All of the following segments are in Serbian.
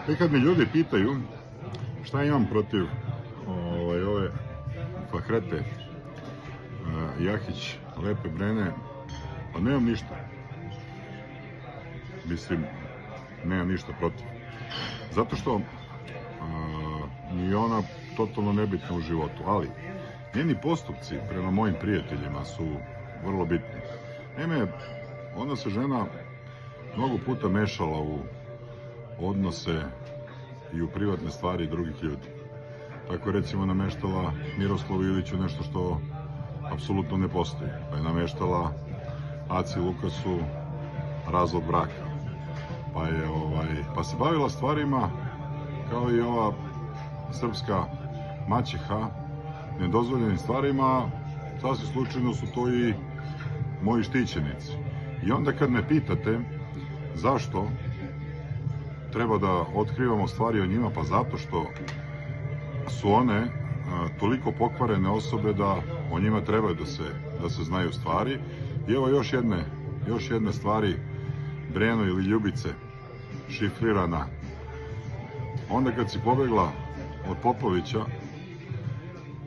Nekad me ljudi pitaju šta imam protiv ove Fahrete Jahić, Lepe Brene, pa nemam ništa. Mislim, nemam ništa protiv. Zato što ni ona totalno nebitna u životu, ali njeni postupci prema mojim prijateljima su vrlo bitni. Naime, ona se žena mnogo puta mešala u odnose i u privatne stvari drugih ljudi. Tako recimo nameštala Miroslavu Iliću nešto što apsolutno ne postoji. Pa je nameštala Aci Lukasu razvod braka. Pa se bavila stvarima kao i ova srpska maćeha, nedozvoljenim stvarima, sasvim slučajno su to i moji štićenici. I onda kad me pitate zašto treba da otkrivamo stvari o njima, pa zato što su one toliko pokvarene osobe da o njima trebaju da se znaju stvari. I evo još jedne stvari, Breno ili Ljubice, šifrirana. Onda kad si pobegla od Popovića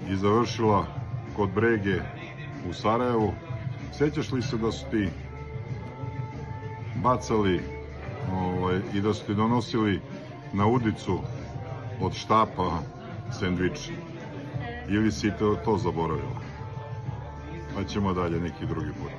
i završila kod Brege u Sarajevu, sjećaš li se da su ti bacali i da su ti donosili na udicu od štapa sendvič? Ili si to zaboravila? Pa ćemo dalje neki drugi put.